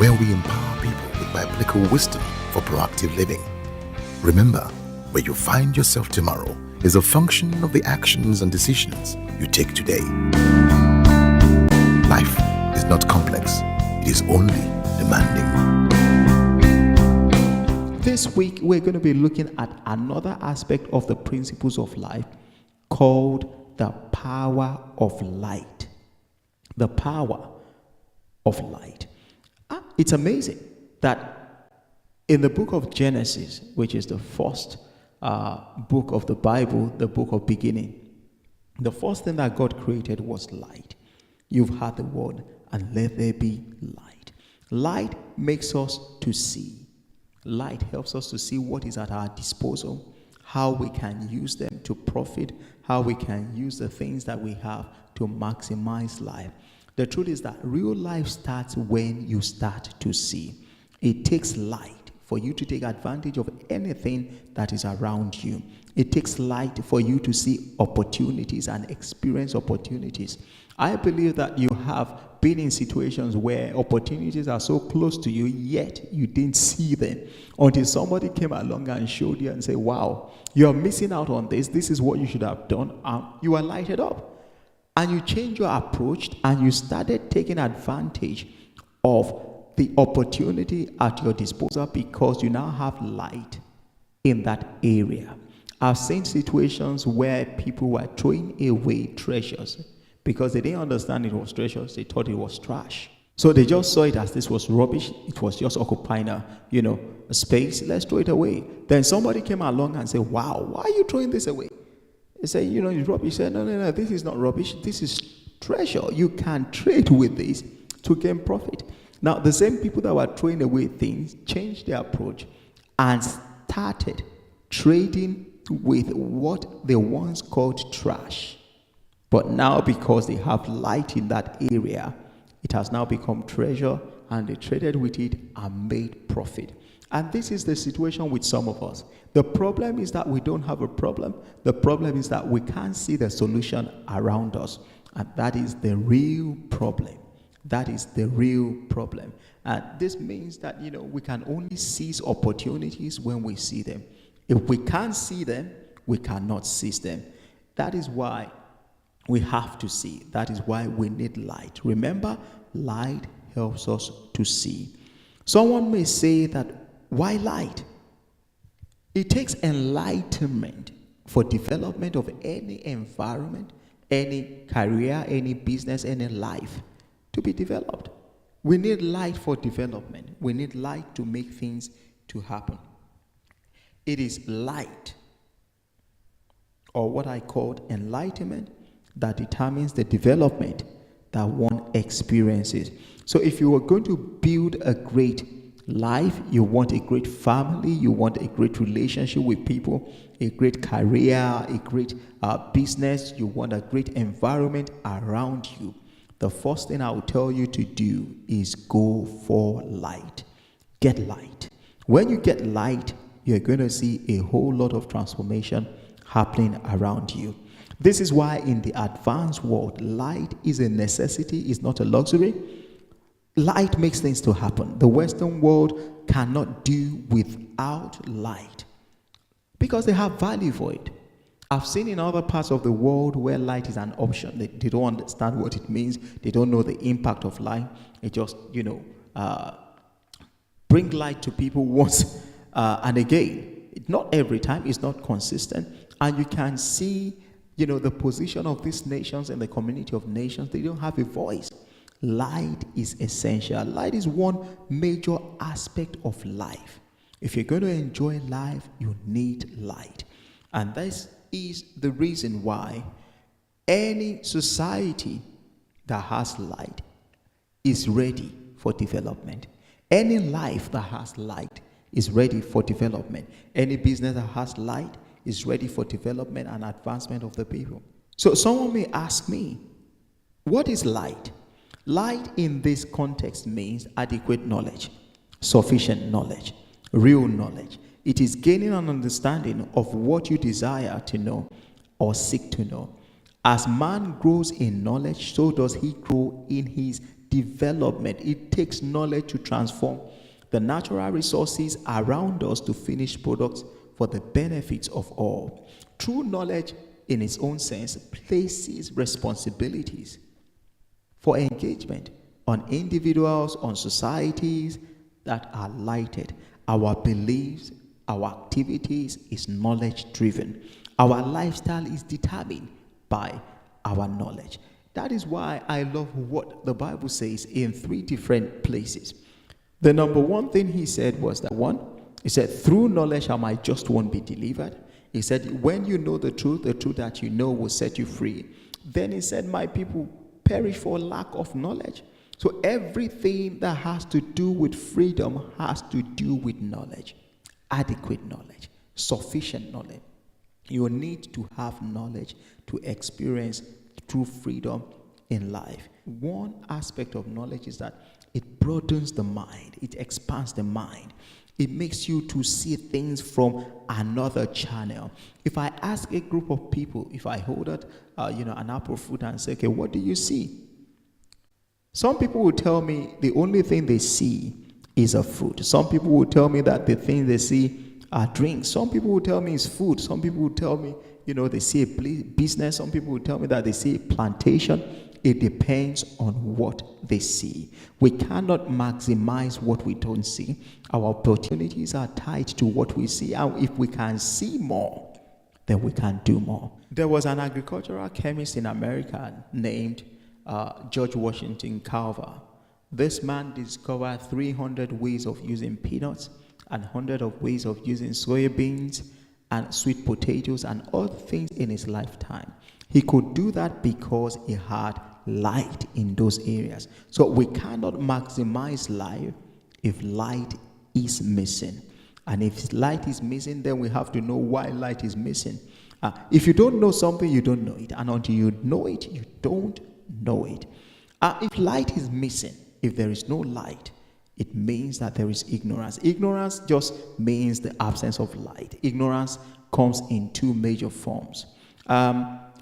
where we empower people with biblical wisdom for proactive living. Remember, where you find yourself tomorrow is a function of the actions and decisions you take today. Life is not complex, it is only demanding. This week, we're going to be looking at another aspect of the principles of life called the power of light. The power of light. It's amazing that in the book of Genesis, which is the first book of the Bible, the book of beginning, the first thing that God created was light. You've heard the word, and let there be light. Light makes us to see. Light helps us to see what is at our disposal, how we can use them to profit, how we can use the things that we have to maximize life. The truth is that real life starts when you start to see. It takes light for you to take advantage of anything that is around you. It takes light for you to see opportunities and experience opportunities. I believe that you have been in situations where opportunities are so close to you, yet you didn't see them until somebody came along and showed you and said, wow, you're missing out on this. This is what you should have done. You are lighted up. And you changed your approach and you started taking advantage of the opportunity at your disposal because you now have light in that area. I've seen situations where people were throwing away treasures because they didn't understand it was treasures. They thought it was trash. So they just saw it as this was rubbish. It was just occupying a space. Let's throw it away. Then somebody came along and said, wow, why are you throwing this away? They say, it's rubbish. He said, no, this is not rubbish. This is treasure. You can trade with this to gain profit. Now, the same people that were throwing away things changed their approach and started trading with what they once called trash. But now, because they have light in that area, it has now become treasure, and they traded with it and made profit. And this is the situation with some of us. The problem is that we don't have a problem. The problem is that we can't see the solution around us. And that is the real problem. That is the real problem. And this means that, we can only seize opportunities when we see them. If we can't see them, we cannot seize them. That is why we have to see. That is why we need light. Remember, light helps us to see. Someone may say that, why light? It takes enlightenment for development of any environment, any career, any business, any life to be developed. We need light for development. We need light to make things to happen. It is light, or what I call enlightenment, that determines the development that one experiences. So if you are going to build a great life, you want a great family, you want a great relationship with people, a great career, a great business, you want a great environment around you, the first thing I will tell you to do is go for light. Get light. When you get light, you're going to see a whole lot of transformation happening around you. This is why in the advanced world, light is a necessity, it's not a luxury. Light makes things to happen. The Western world cannot do without light because they have value for it. I've seen in other parts of the world where light is an option. They don't understand what it means. They don't know the impact of light. They just, bring light to people once and again. Not every time. It's not consistent. And you can see the position of these nations and the community of nations. They don't have a voice. Light is essential. Light is one major aspect of life. If you're going to enjoy life, you need light. And this is the reason why any society that has light is ready for development. Any life that has light is ready for development. Any business that has light is ready for development and advancement of the people. So someone may ask me, what is light? Light in this context means adequate knowledge, sufficient knowledge, real knowledge. It is gaining an understanding of what you desire to know or seek to know. As man grows in knowledge, so does he grow in his development. It takes knowledge to transform the natural resources around us to finished products for the benefits of all. True knowledge, in its own sense, places responsibilities for engagement on individuals, on societies that are lighted. Our beliefs, our activities is knowledge driven. Our lifestyle is determined by our knowledge. That is why I love what the Bible says in 3 different places. The number one thing he said was that one, he said, through knowledge shall my just one be delivered. He said, when you know the truth that you know will set you free. Then he said, my people perish for lack of knowledge. So everything that has to do with freedom has to do with knowledge, adequate knowledge, sufficient knowledge. You need to have knowledge to experience true freedom in life. One aspect of knowledge is that it broadens the mind, it expands the mind. It makes you to see things from another channel. If I ask a group of people, if I hold out, an apple fruit and say, okay, what do you see? Some people will tell me the only thing they see is a fruit. Some people will tell me that the thing they see are drinks. Some people will tell me it's food. Some people will tell me, they see a business. Some people will tell me that they see a plantation. It depends on what they see. We cannot maximize what we don't see. Our opportunities are tied to what we see. And if we can see more, then we can do more. There was an agricultural chemist in America named George Washington Carver. This man discovered 300 ways of using peanuts and 100 of ways of using soybeans and sweet potatoes and other things in his lifetime. He could do that because he had light in those areas. So we cannot maximize life if light is missing. And if light is missing, then we have to know why light is missing. If you don't know something, you don't know it. And until you know it, you don't know it. If light is missing, if there is no light, it means that there is ignorance. Ignorance just means the absence of light. Ignorance comes in 2 major forms.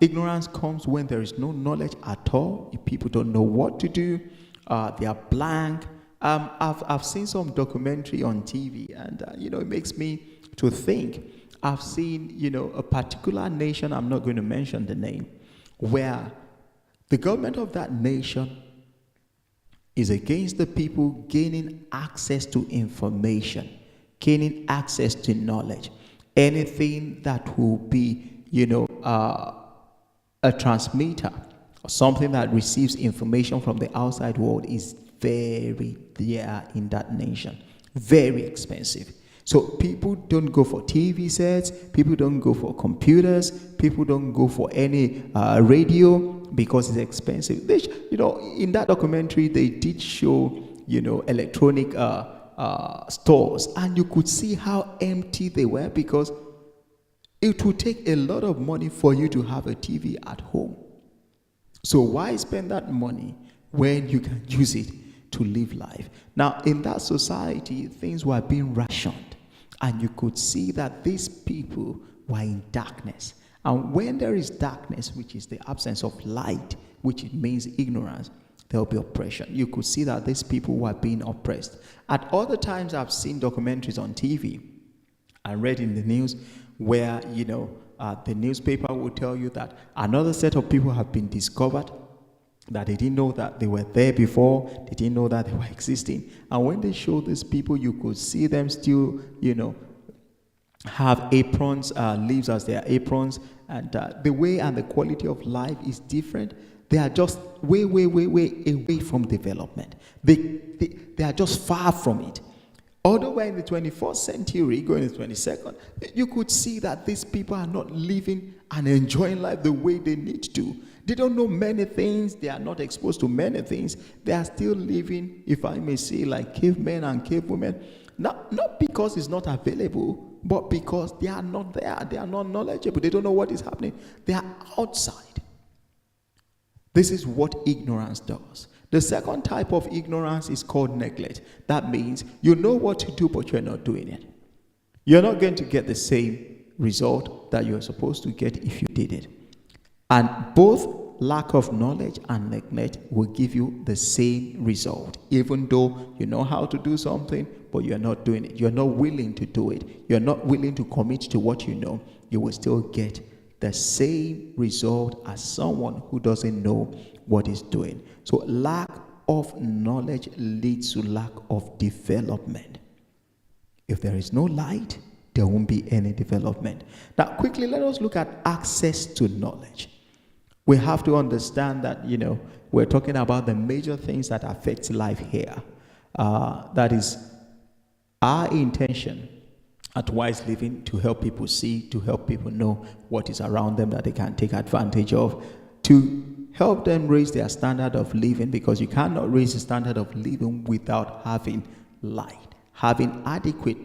Ignorance comes when there is no knowledge at all. If people don't know what to do, they are blank. I've seen some documentary on TV, and it makes me to think. I've seen a particular nation, I'm not going to mention the name, where the government of that nation is against the people gaining access to information, gaining access to knowledge. Anything that will be a transmitter or something that receives information from the outside world is very dear in that nation, very expensive. So people don't go for TV sets, people don't go for computers, people don't go for any radio because it's expensive. They, in that documentary, they did show, electronic stores, and you could see how empty they were because it would take a lot of money for you to have a TV at home. So why spend that money when you can use it to live life? Now, in that society, things were being rationed, and you could see that these people were in darkness. And when there is darkness, which is the absence of light, which means ignorance, there will be oppression. You could see that these people were being oppressed. At other times, I've seen documentaries on TV and read in the news where, the newspaper will tell you that another set of people have been discovered, that they didn't know that they were there before, they didn't know that they were existing. And when they show these people, you could see them still, have aprons, leaves as their aprons, and the way and the quality of life is different. They are just way away from development. They are just far from it. Although we're in the 21st century, going to the 22nd, you could see that these people are not living and enjoying life the way they need to. They don't know many things. They are not exposed to many things. They are still living, if I may say, like cavemen and cavewomen. Not because it's not available, but because they are not there. They are not knowledgeable. They don't know what is happening. They are outside. This is what ignorance does. The second type of ignorance is called neglect. That means you know what to do, but you're not doing it. You're not going to get the same result that you're supposed to get if you did it. And both lack of knowledge and neglect will give you the same result. Even though you know how to do something, but you're not doing it. You're not willing to do it. You're not willing to commit to what you know. You will still get the same result as someone who doesn't know what he's doing. So lack of knowledge leads to lack of development. If there is no light, there won't be any development. Now, quickly, let us look at access to knowledge. We have to understand that, we're talking about the major things that affect life here. That is our intention at Wise Living, to help people see, to help people know what is around them that they can take advantage of, to help them raise their standard of living, because you cannot raise the standard of living without having light, having adequate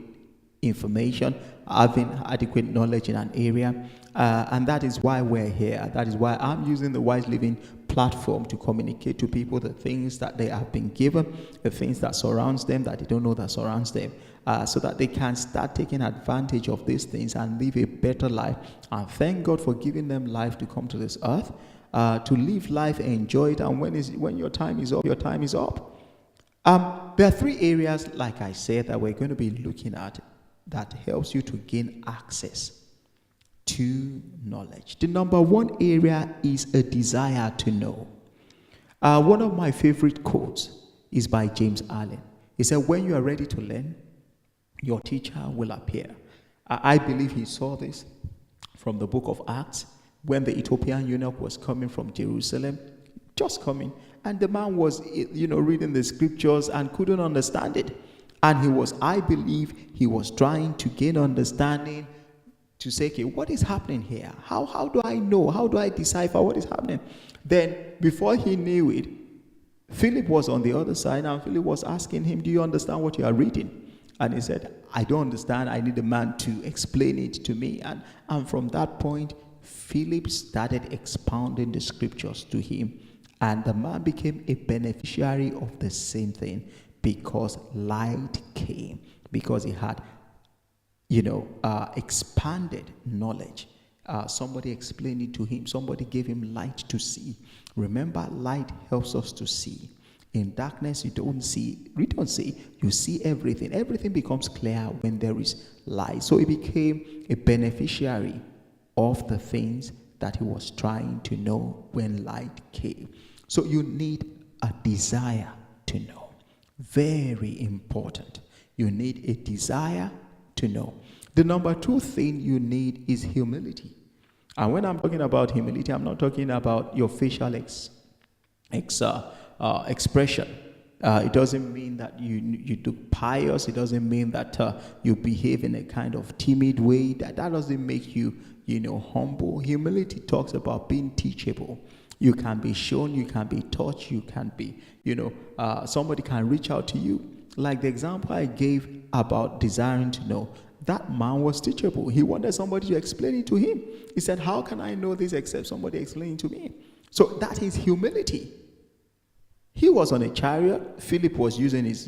information, having adequate knowledge in an area. And that is why we're here. That is why I'm using the Wise Living platform to communicate to people the things that they have been given, the things that surrounds them that they don't know that surrounds them, so that they can start taking advantage of these things and live a better life. And thank God for giving them life to come to this earth, to live life, enjoy it, and when your time is up, your time is up. There are three areas, like I said, that we're going to be looking at that helps you to gain access to knowledge. The number one area is a desire to know. One of my favorite quotes is by James Allen. He said, when you are ready to learn, your teacher will appear. I believe he saw this from the book of Acts, when the Ethiopian eunuch was coming from Jerusalem, just coming, and the man was, reading the scriptures and couldn't understand it. And I believe he was trying to gain understanding, to say, okay, what is happening here? How do I know? How do I decipher what is happening? Then, before he knew it, Philip was on the other side, and Philip was asking him, do you understand what you are reading? And he said, I don't understand. I need a man to explain it to me. And from that point, Philip started expounding the scriptures to him. And the man became a beneficiary of the same thing, because light came, because he had, expanded knowledge. Somebody explained it to him. Somebody gave him light to see. Remember, light helps us to see. In darkness, you don't see. You see everything. Everything becomes clear when there is light. So he became a beneficiary of the things that he was trying to know when light came. So you need a desire to know. Very important. You need a desire to know. The number two thing you need is humility. And when I'm talking about humility, I'm not talking about your facial expression. It doesn't mean that you look pious. It doesn't mean that you behave in a kind of timid way. That doesn't make you, humble. Humility talks about being teachable. You can be shown, you can be taught, you can be, somebody can reach out to you. Like the example I gave about desiring to know, that man was teachable. He wanted somebody to explain it to him. He said, how can I know this except somebody explain it to me? So that is humility. He was on a chariot. Philip was using his,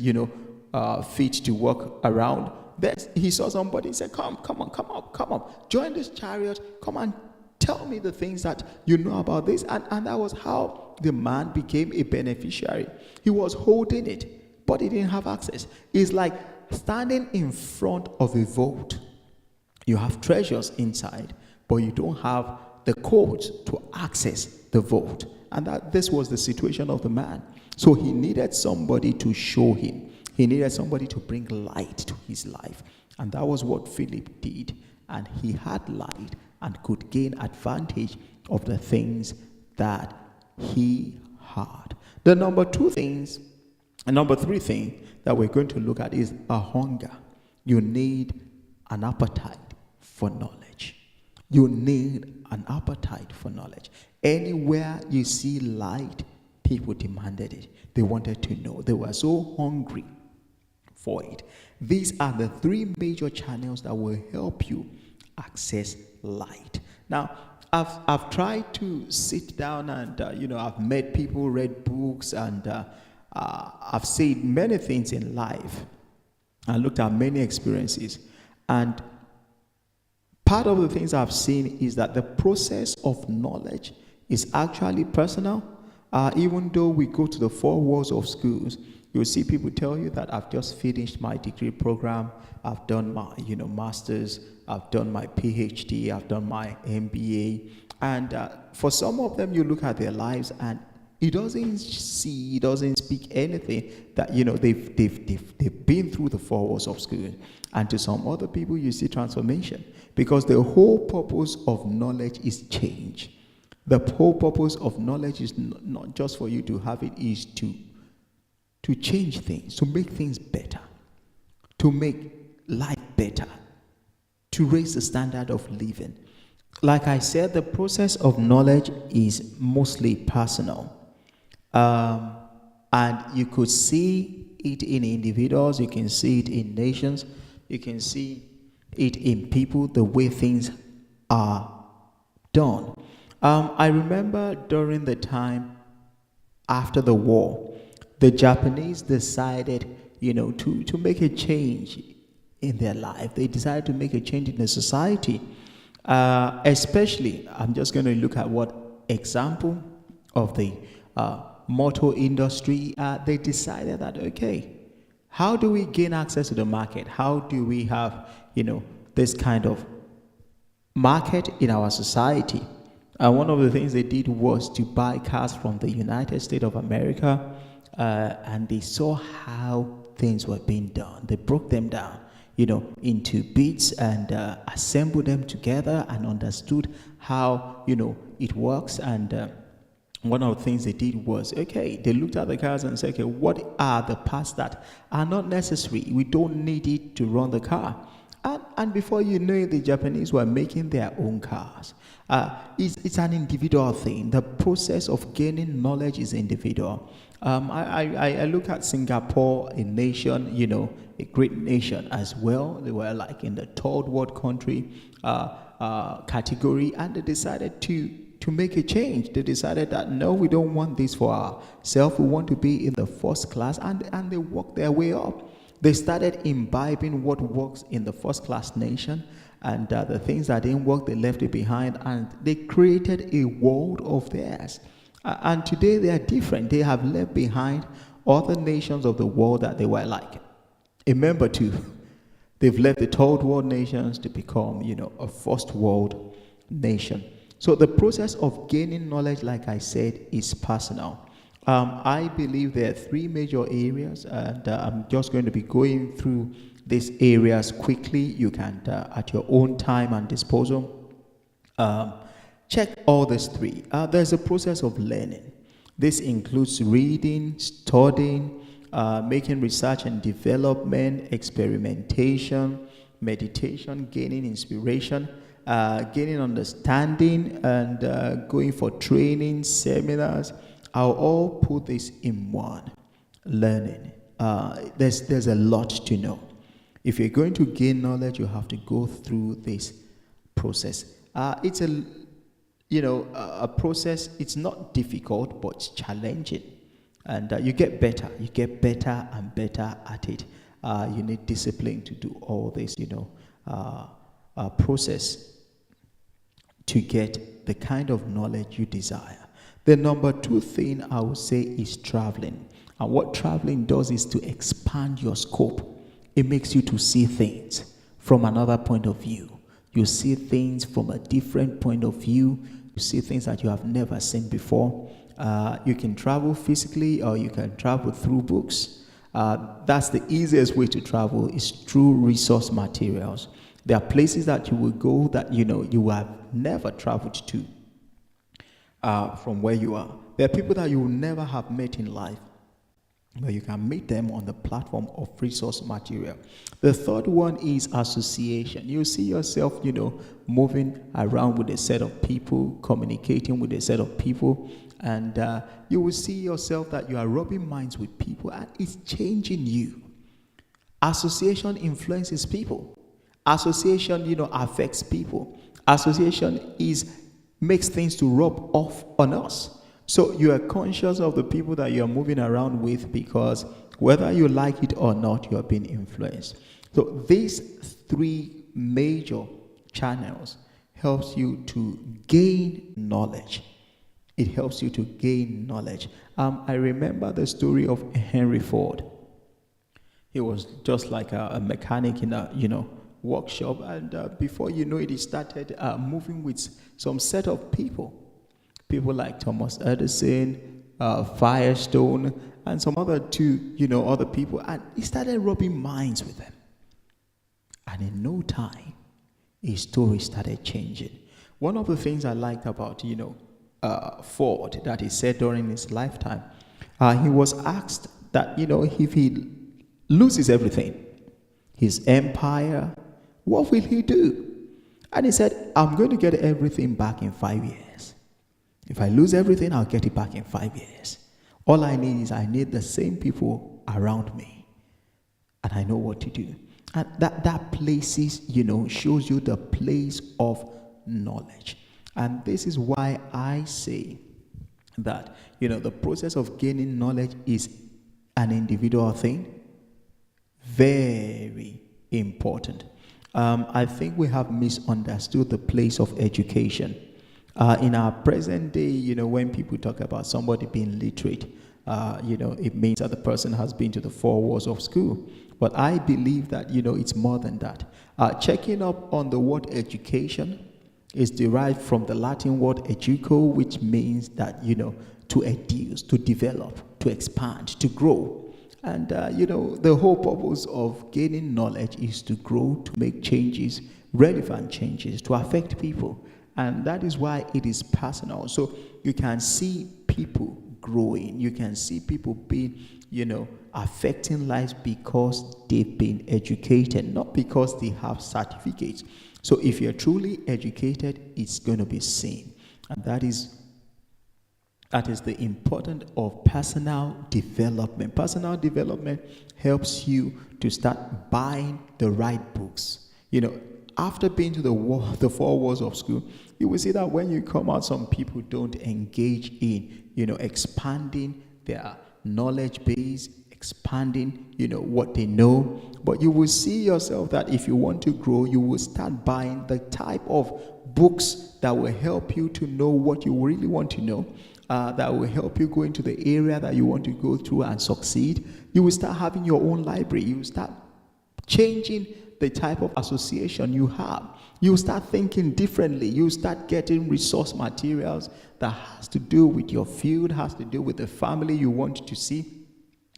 feet to walk around. Then he saw somebody. He said, come up. Join this chariot. Come and tell me the things that you know about this. And that was how the man became a beneficiary. He was holding it, but he didn't have access. It's like standing in front of a vault. You have treasures inside, but you don't have the codes to access the vault. And this was the situation of the man. So he needed somebody to show him. He needed somebody to bring light to his life. And that was what Philip did. And he had light and could gain advantage of the things that he had. The number three thing that we're going to look at is a hunger. You need an appetite for knowledge. You need an appetite for knowledge. Anywhere you see light, people demanded it. They wanted to know. They were so hungry for it. These are the three major channels that will help you access light. Now, I've tried to sit down and, I've met people, read books, and I've said many things in life. I looked at many experiences. And part of the things I've seen is that the process of knowledge is actually personal. Even though we go to the four walls of schools, you'll see people tell you that I've just finished my degree program, I've done my master's, I've done my PhD, I've done my MBA, and for some of them, you look at their lives and it doesn't speak anything that they've been through the four walls of school. And to some other people, you see transformation because the whole purpose of knowledge is change. The whole purpose of knowledge is not just for you to have it, is to change things, to make things better, to make life better, to raise the standard of living. Like I said, the process of knowledge is mostly personal. And you could see it in individuals, you can see it in nations, you can see it in people, the way things are done. I remember during the time after the war, the Japanese decided, to make a change in their life. They decided to make a change in the society. Especially, I'm just going to look at what example of the motor industry. They decided that, okay, how do we gain access to the market? How do we have, this kind of market in our society? And one of the things they did was to buy cars from the United States of America, and they saw how things were being done. They broke them down, into bits and assembled them together and understood how, it works. And one of the things they did was, okay, they looked at the cars and said, okay, what are the parts that are not necessary? We don't need it to run the car. And before you know it, the Japanese were making their own cars. It's an individual thing. The process of gaining knowledge is individual. I look at Singapore, a nation, a great nation as well. They were like in the third world country category, and they decided to make a change. They decided that no, we don't want this for ourselves. We want to be in the first class, and they worked their way up. They started imbibing what works in the first class nation, and the things that didn't work, they left it behind, and they created a world of theirs. And today they are different. They have left behind other nations of the world that they were like a member to. They've left the third world nations to become, a first world nation. So the process of gaining knowledge, like I said, is personal. I believe there are three major areas, and I'm just going to be going through these areas quickly. You can, at your own time and disposal, check all these three. There's a process of learning. This includes reading, studying, making research and development, experimentation, meditation, gaining inspiration, gaining understanding, and going for training, seminars. I'll all put this in one. Learning. There's a lot to know. If you're going to gain knowledge, you have to go through this process. It's a process. It's not difficult, but it's challenging, and you get better. You get better and better at it. You need discipline to do all this. Process to get the kind of knowledge you desire. The number two thing I would say is traveling. And what traveling does is to expand your scope. It makes you to see things from another point of view. You see things from a different point of view. You see things that you have never seen before. You can travel physically, or you can travel through books. That's the easiest way to travel, is through resource materials. There are places that you will go that you have never traveled to. From where you are. There are people that you will never have met in life, but you can meet them on the platform of resource material. The third one is association. You see yourself, moving around with a set of people, communicating with a set of people, and you will see yourself that you are rubbing minds with people, and it's changing you. Association influences people. Association, affects people. Association makes things to rub off on us. So you are conscious of the people that you are moving around with, because whether you like it or not, you are being influenced. So these three major channels helps you to gain knowledge. It helps you to gain knowledge. I remember the story of Henry Ford. He was just like a mechanic in a workshop, and before you know it, he started moving with some set of people like Thomas Edison, Firestone, and some other other people, and he started rubbing minds with them. And in no time, his story started changing. One of the things I liked about Ford that he said during his lifetime, he was asked that if he loses everything, his empire, what will he do? And he said, I'm going to get everything back in 5 years. If I lose everything, I'll get it back in 5 years. All I need the same people around me. And I know what to do. And that places, shows you the place of knowledge. And this is why I say that, the process of gaining knowledge is an individual thing. Very important. I think we have misunderstood the place of education. In our present day, when people talk about somebody being literate, it means that the person has been to the four walls of school. But I believe that, it's more than that. Checking up on the word education is derived from the Latin word educo, which means that, to educe, to develop, to expand, to grow. And, the whole purpose of gaining knowledge is to grow, to make changes, relevant changes, to affect people. And that is why it is personal. So you can see people growing. You can see people being, affecting lives because they've been educated, not because they have certificates. So if you're truly educated, it's going to be seen. And that is the importance of personal development. Personal development helps you to start buying the right books. After being to the four walls of school, you will see that when you come out, some people don't engage in, expanding their knowledge base, expanding, what they know. But you will see yourself that if you want to grow, you will start buying the type of books that will help you to know what you really want to know. That will help you go into the area that you want to go through and succeed. You will start having your own library. You will start changing the type of association you have. You will start thinking differently. You will start getting resource materials that has to do with your field, has to do with the family you want to see,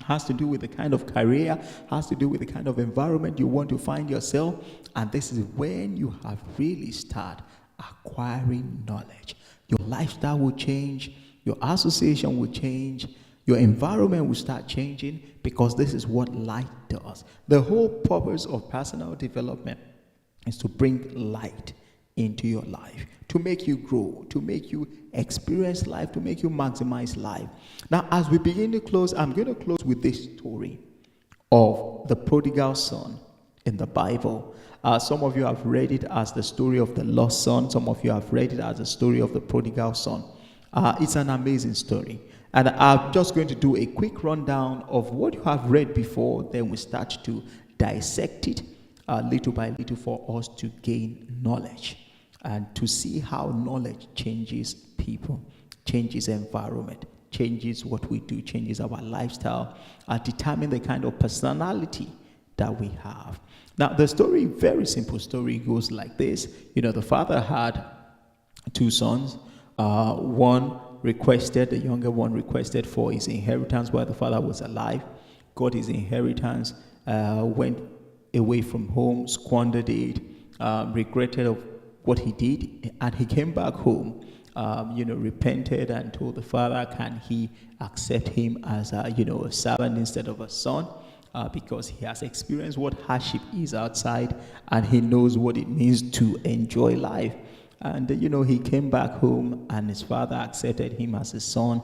has to do with the kind of career, has to do with the kind of environment you want to find yourself. And this is when you have really start acquiring knowledge. Your lifestyle will change. Your association will change. Your environment will start changing because this is what light does. The whole purpose of personal development is to bring light into your life, to make you grow, to make you experience life, to make you maximize life. Now, as we begin to close, I'm going to close with this story of the prodigal son in the Bible. Some of you have read it as the story of the lost son. Some of you have read it as the story of the prodigal son. It's an amazing story. And I'm just going to do a quick rundown of what you have read before. Then we start to dissect it little by little for us to gain knowledge and to see how knowledge changes people, changes environment, changes what we do, changes our lifestyle, determine the kind of personality that we have. Now, the story, very simple story, goes like this. The father had two sons. The younger one requested for his inheritance while the father was alive, got his inheritance, went away from home, squandered it, regretted of what he did, and he came back home, repented and told the father, can he accept him as a servant instead of a son? Because he has experienced what hardship is outside and he knows what it means to enjoy life. And, he came back home and his father accepted him as his son,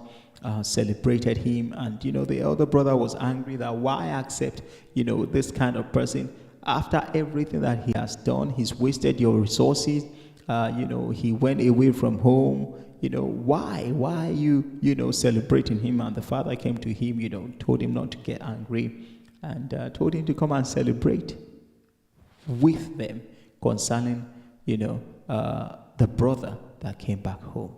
celebrated him. And, the elder brother was angry that why accept, this kind of person after everything that he has done. He's wasted your resources. He went away from home. Why are you, celebrating him? And the father came to him, told him not to get angry and told him to come and celebrate with them concerning, the brother that came back home.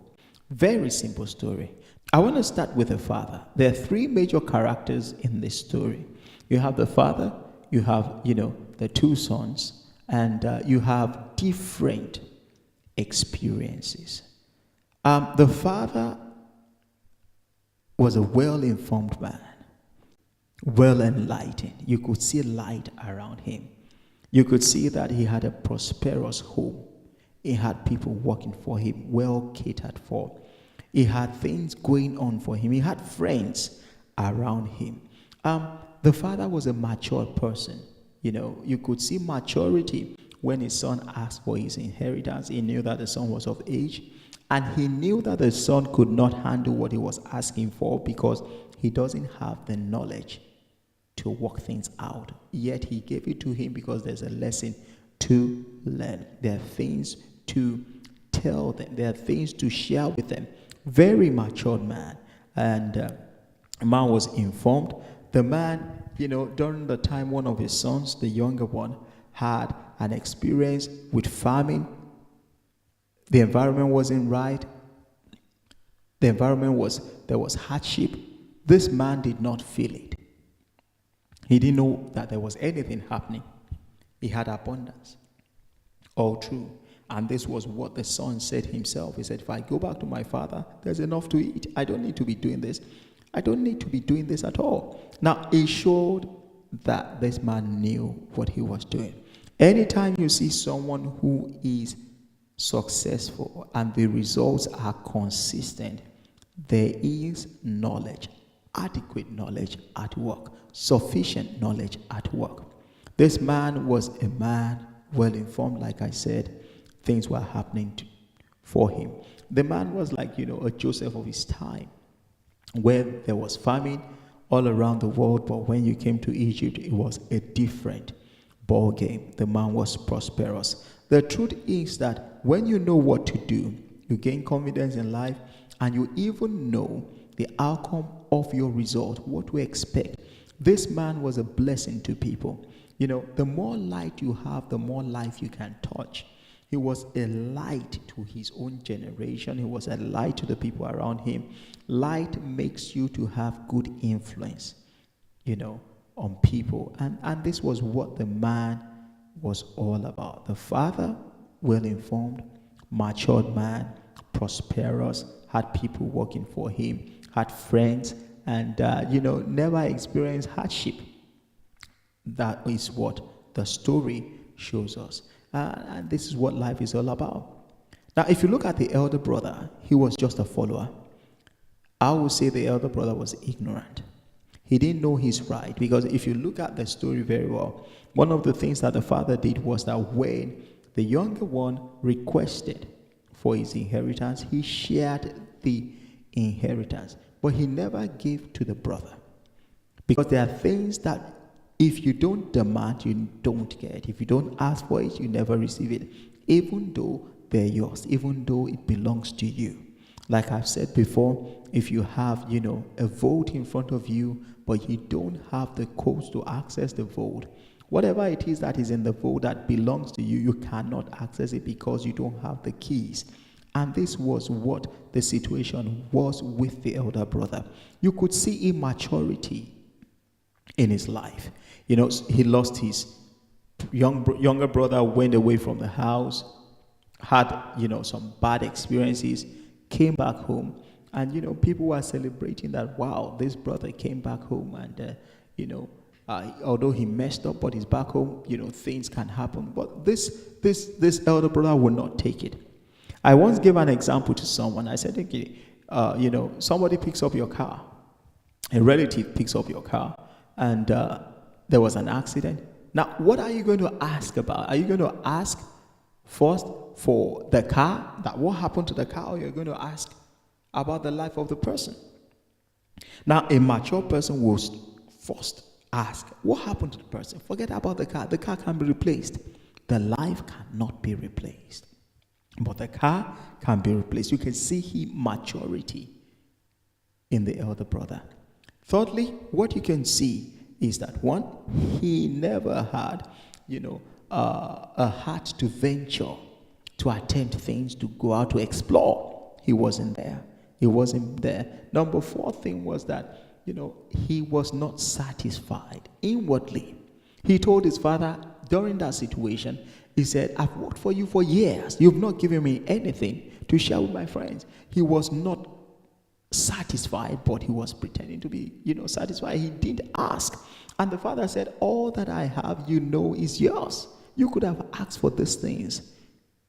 Very simple story. I want to start with the father. There are three major characters in this story. You have the father, you have, the two sons, and you have different experiences. The father was a well-informed man, well enlightened. You could see light around him. You could see that he had a prosperous home. He had people working for him, well catered for. He had things going on for him. He had friends around him. The father was a mature person. You could see maturity when his son asked for his inheritance. He knew that the son was of age, and he knew that the son could not handle what he was asking for because he doesn't have the knowledge to work things out. Yet he gave it to him because there's a lesson to learn. There are things to tell them. There are things to share with them. Very matured man. And the man was informed. The man, during the time one of his sons, the younger one, had an experience with farming. The environment wasn't right. There was hardship. This man did not feel it. He didn't know that there was anything happening. He had abundance. All true. And this was what the son said himself. He said, if I go back to my father, there's enough to eat. I don't need to be doing this. I don't need to be doing this at all. Now, it showed that this man knew what he was doing. Anytime you see someone who is successful and the results are consistent, there is knowledge, adequate knowledge at work, sufficient knowledge at work. This man was a man well informed, like I said. Things were happening for him. The man was like, a Joseph of his time, where there was famine all around the world, but when you came to Egypt, it was a different ball game. The man was prosperous. The truth is that when you know what to do, you gain confidence in life, and you even know the outcome of your result, what to expect. This man was a blessing to people. The more light you have, the more life you can touch. He was a light to his own generation. He was a light to the people around him. Light makes you to have good influence, on people. And this was what the man was all about. The father, well-informed, matured man, prosperous, had people working for him, had friends, and, never experienced hardship. That is what the story shows us. And this is what life is all about. Now, if you look at the elder brother, he was just a follower. I would say the elder brother was ignorant. He didn't know his right, because if you look at the story very well, one of the things that the father did was that when the younger one requested for his inheritance, he shared the inheritance, but he never gave to the brother. Because there are things that if you don't demand, you don't get. If you don't ask for it, you never receive it. Even though they're yours, even though it belongs to you. Like I've said before, if you have, a vote in front of you, but you don't have the codes to access the vote, whatever it is that is in the vote that belongs to you, you cannot access it because you don't have the keys. And this was what the situation was with the elder brother. You could see immaturity in his life. He lost his younger brother, went away from the house, had, some bad experiences, came back home, and, people were celebrating that, wow, this brother came back home, and, although he messed up, but he's back home, things can happen. But this elder brother will not take it. I once gave an example to someone. I said, okay, somebody picks up your car, a relative picks up your car, and there was an accident. Now, what are you going to ask about? Are you going to ask first for the car, that what happened to the car, or you're going to ask about the life of the person? Now, a mature person will first ask, what happened to the person? Forget about the car. The car can be replaced. The life cannot be replaced. But the car can be replaced. You can see maturity in the elder brother. Thirdly, what you can see is that, one, he never had, a heart to venture, to attempt things, to go out to explore. he wasn't there. He wasn't there. Number 4 thing was that, he was not satisfied inwardly. He told his father during that situation, he said, I've worked for you for years. You've not given me anything to share with my friends. He was not satisfied, but he was pretending to be, satisfied. He didn't ask. And the father said, all that I have, is yours. You could have asked for these things.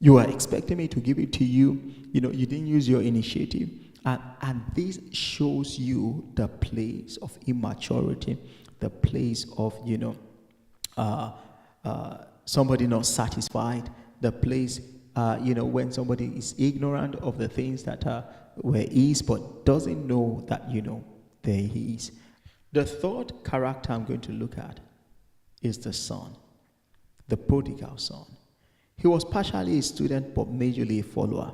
You are expecting me to give it to you. You didn't use your initiative. And this shows you the place of immaturity, the place of, somebody not satisfied, the place, when somebody is ignorant of the things that where he is, but doesn't know that, there he is. The third character I'm going to look at is the son, the prodigal son. He was partially a student, but majorly a follower.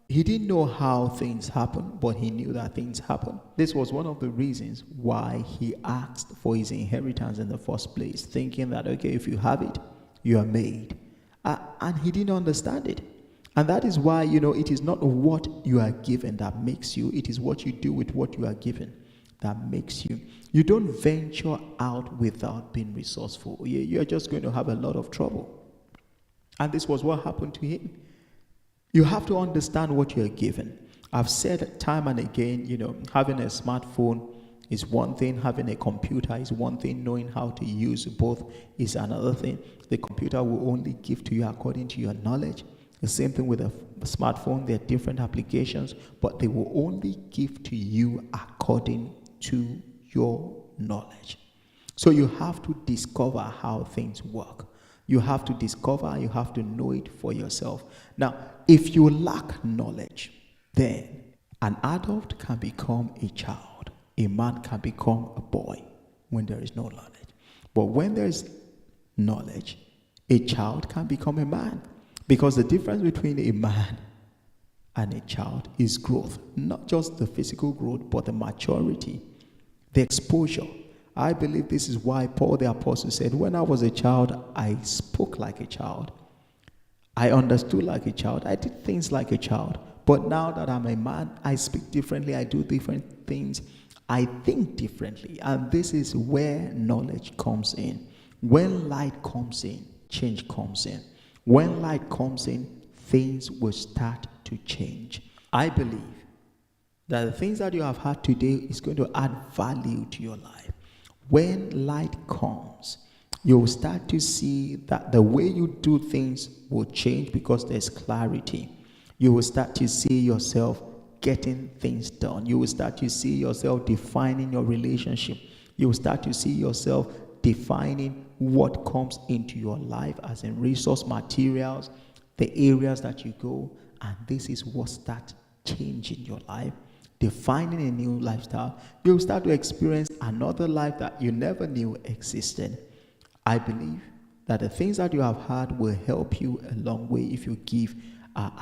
He didn't know how things happen, but he knew that things happen. This was one of the reasons why he asked for his inheritance in the first place, thinking that, okay, if you have it, you are made. And he didn't understand it. And that is why, it is not what you are given that makes you. It is what you do with what you are given that makes you. You don't venture out without being resourceful. You're just going to have a lot of trouble. And this was what happened to him. You have to understand what you're given. I've said time and again, having a smartphone is one thing, having a computer is one thing, knowing how to use both is another thing. The computer will only give to you according to your knowledge. The same thing with a smartphone. There are different applications, but they will only give to you according to your knowledge. So you have to discover how things work. You have to discover, you have to know it for yourself. Now, if you lack knowledge, then an adult can become a child. A man can become a boy when there is no knowledge. But when there is knowledge, a child can become a man. Because the difference between a man and a child is growth. Not just the physical growth, but the maturity, the exposure. I believe this is why Paul the Apostle said, when I was a child, I spoke like a child. I understood like a child. I did things like a child. But now that I'm a man, I speak differently. I do different things. I think differently. And this is where knowledge comes in. When light comes in, change comes in. When light comes in, things will start to change. I believe that the things that you have had today is going to add value to your life. When light comes, you'll start to see that the way you do things will change because there's clarity. You will start to see yourself getting things done. You will start to see yourself defining your relationship. You will start to see yourself defining what comes into your life as in resource materials, the areas that you go, and this is what starts changing your life. Defining a new lifestyle, you'll start to experience another life that you never knew existed. I believe that the things that you have had will help you a long way if you give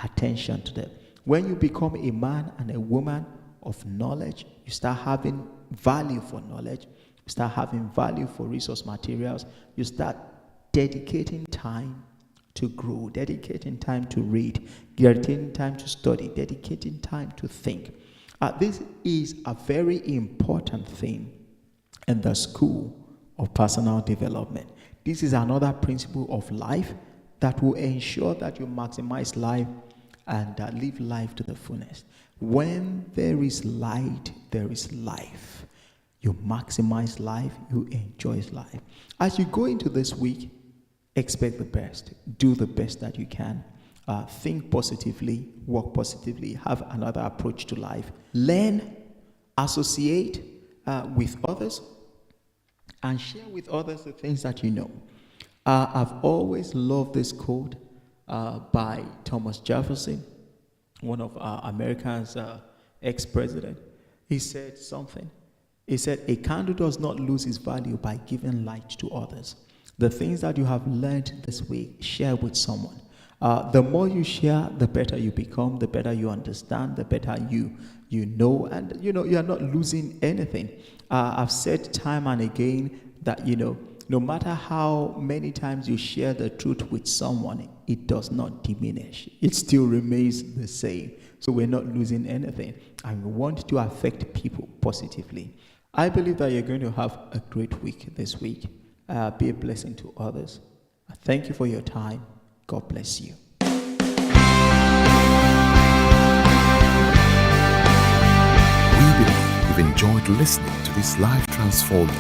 attention to them. When you become a man and a woman of knowledge, you start having value for knowledge, you start having value for resource materials, you start dedicating time to grow, dedicating time to read, dedicating time to study, dedicating time to think. This is a very important thing in the school of personal development. This is another principle of life that will ensure that you maximize life and live life to the fullest. When there is light, there is life. You maximize life, you enjoy life. As you go into this week, expect the best. Do the best that you can. Think positively, work positively, have another approach to life. Learn, associate with others, and share with others the things that you know. I've always loved this quote by Thomas Jefferson, one of America's ex-president. He said something. He said, a candle does not lose its value by giving light to others. The things that you have learned this week, share with someone. The more you share, the better you become, the better you understand, the better you know, and you are not losing anything. I've said time and again that no matter how many times you share the truth with someone, it does not diminish. It still remains the same. So we're not losing anything. And we want to affect people positively. I believe that you're going to have a great week this week. Be a blessing to others. Thank you for your time. God bless you. We believe you've enjoyed listening to this life-transforming,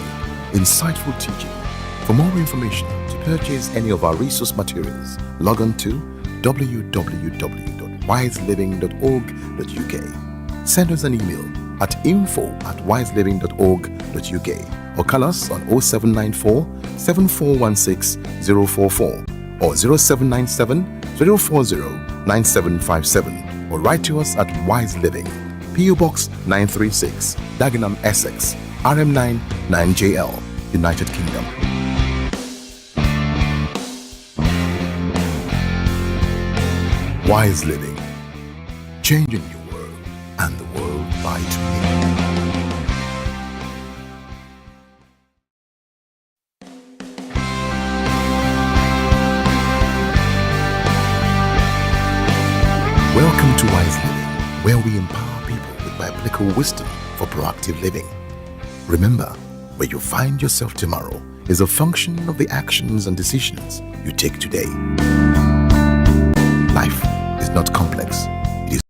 insightful teaching. For more information, to purchase any of our resource materials, log on to www.wiseliving.org.uk. Send us an email at info@wiseliving.org.uk or call us on 0794 7416 044 or 0797 040 9757 or write to us at Wise Living, PO Box 936, Dagenham, Essex, RM9 9JL, United Kingdom. Wise Living, changing your world and the world by today. Welcome to Wise Living, where we empower people with biblical wisdom for proactive living. Remember, where you find yourself tomorrow is a function of the actions and decisions you take today. Life is not complex,